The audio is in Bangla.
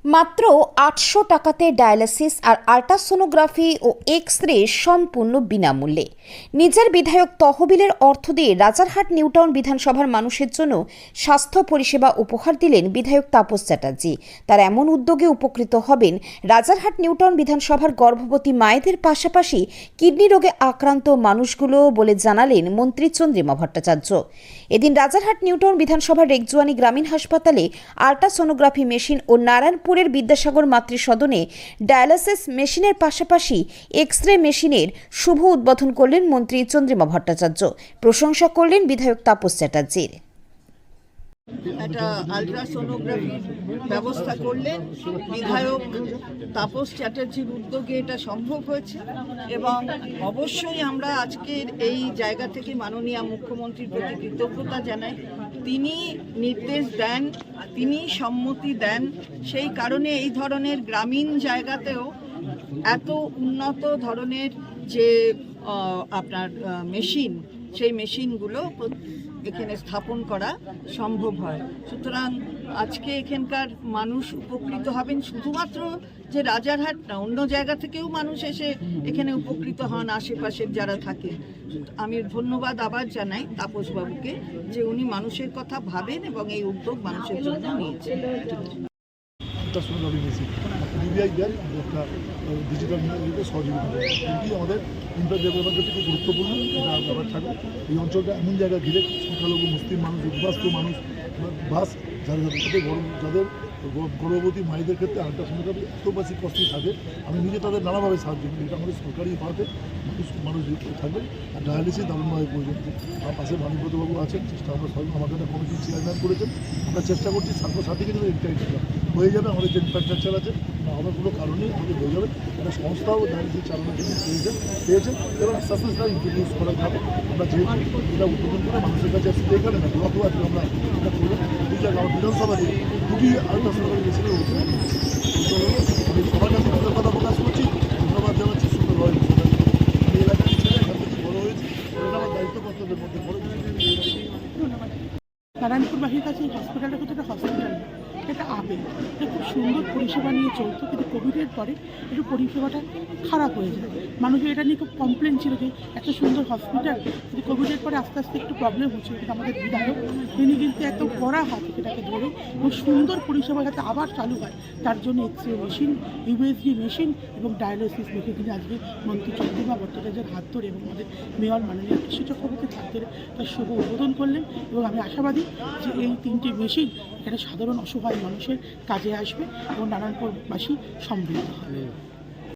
মাত্র ৮০০ টাকাতে ডায়ালিসিস আর আল্ট্রাসোনোগ্রাফি ও এক্স-রে সম্পূর্ণ বিনামূল্যে। নিজের বিধায়ক তহবিলের অর্থ দিয়ে রাজারহাট নিউটাউন বিধানসভার মানুষের জন্য স্বাস্থ্য পরিষেবা উপহার দিলেন বিধায়ক তাপস চ্যাটার্জি। তার এমন উদ্যোগে উপকৃত হবেন রাজারহাট নিউটাউন বিধানসভার গর্ভবতী মায়েদের পাশাপাশি কিডনি রোগে আক্রান্ত মানুষগুলো বলে জানালেন মন্ত্রী চন্দ্রিমা ভট্টাচার্য। এদিন রাজারহাট নিউটাউন বিধানসভার রেকজুয়ানি গ্রামীণ হাসপাতালে আল্ট্রাসোনোগ্রাফি মেশিন ও নারায়ণপুরের বিদ্যাসাগর মাতৃসদনে ডায়ালিসিস মেশিনের পাশাপাশি এক্স-রে মেশিনের শুভ উদ্বোধন করলেন মন্ত্রী চন্দ্রিমা ভট্টাচার্য। প্রশংসা করলেন বিধায়ক তাপস চ্যাটার্জির। একটা আল্ট্রাসোনোগ্রাফির ব্যবস্থা করলেন বিধায়ক তাপস চ্যাটার্জির উদ্যোগে এটা সম্ভব হয়েছে এবং অবশ্যই আমরা আজকের এই জায়গা থেকে মাননীয় মুখ্যমন্ত্রীর প্রতি কৃতজ্ঞতা জানাই। তিনি নির্দেশ দেন, তিনি সম্মতি দেন, সেই কারণে এই ধরনের গ্রামীণ জায়গাতেও এত উন্নত ধরনের যে আপনার মেশিন, সেই মেশিনগুলো এখানে স্থাপন করা সম্ভব হয়। সুতরাং আজকে এখানকার মানুষ উপকৃত হবেন। শুধুমাত্র যে রাজারহাট না, অন্য জায়গা থেকেও মানুষ এসে এখানে উপকৃত হন, আশেপাশের যারা থাকে। আমি ধন্যবাদ আবার জানাই তাপসবাবুকে যে উনি মানুষের কথা ভাবেন এবং এই উদ্যোগ মানুষের জন্য নিয়েছেন। ডিজিটাল সহযোগিতা এটি আমাদের ইন্টারডেভেলপমেন্টের ক্ষেত্রে খুব গুরুত্বপূর্ণ এটা ব্যাপার থাকে। এই অঞ্চলটা এমন জায়গা ঘিরে সংখ্যালঘু মুসলিম মানুষ, উদ্বাস্তু মানুষ বাস, যাদের গর্ভবতী মায়েদের ক্ষেত্রে আল্ট্রাসোনোগ্রাফি এত বেশি কষ্টই থাকে। আমি নিজে তাদের নানাভাবে সাহায্য করি। এটা আমাদের সরকারি ভাবে মানুষ থাকবে। আর ডায়ালিসিস দারুণভাবে প্রয়োজন। আমার পাশে ভানুব্রতবাবু আছেন, চেষ্টা আমরা সবাই আমাদের একটা কমিটির চেয়ারম্যান করেছেন। আমরা চেষ্টা করছি সার্বসার্থিকে যদি হয়ে যাবে। আমাদের যে ইনফ্রাস্ট্রাকচার আছে আমার কোনো কারণেই আমাদের হয়ে যাবে। একটা সংস্থাও ডায়ালিসিস চালানোর জন্য পেয়েছেন এবং আস্তে আস্তে সেটা ইন্ট্রোডিউস করা যাবে। আমরা যে এটা উদ্বোধন করে মানুষের কাছে আসলে এখানে না ব্লকও আছে, আমরা এটা করবো। দুই জায়গায় আমার বিধানসভাতে দুটি আল্ট্রাসোনোগ্রাফি মেশিনের আমি সবার কাছে কথা প্রকাশ করছি, ধন্যবাদ জানাচ্ছি। সুন্দর হয় আমি এলাকার ছেলে এখান থেকে বড় হয়েছি, এটা আমার দায়িত্ব কর্তব্যের মধ্যে বড় নারায়ণপুরবাসীর কাছে এই হসপিটালটা কিন্তু একটা হসপিটাল, এটা আবেগ। এটা খুব সুন্দর পরিষেবা নিয়ে চলতো, কিন্তু কোভিডের পরে একটু পরিষেবাটা খারাপ হয়ে যায়। মানুষের এটা নিয়ে খুব কমপ্লেন ছিল যে এত সুন্দর হসপিটাল, কিন্তু কোভিডের পরে আস্তে আস্তে একটু প্রবলেম হচ্ছে। কিন্তু আমাদের বিধায়ক তিনি কিন্তু এত কড়া হাত এটাকে ধরে এবং সুন্দর পরিষেবা যাতে আবার চালু হয় তার জন্য এক্স-রে মেশিন, ইউএসজি মেশিন এবং ডায়ালিসিস মেশিন তিনি আজকে মন্ত্রী চন্দ্রিমা ভট্টাচার্যের হাত ধরে এবং আমাদের মেয়র মাননীয় কৃষি চক্রবর্তীর হাত ধরে তার শুভ উদ্বোধন করলেন। এবং আমি আশাবাদী যে এই তিনটি মেশিন এখানে সাধারণ অসহায় মানুষের কাজে আসবে এবং নারায়ণপুরবাসী সমৃদ্ধ হবে।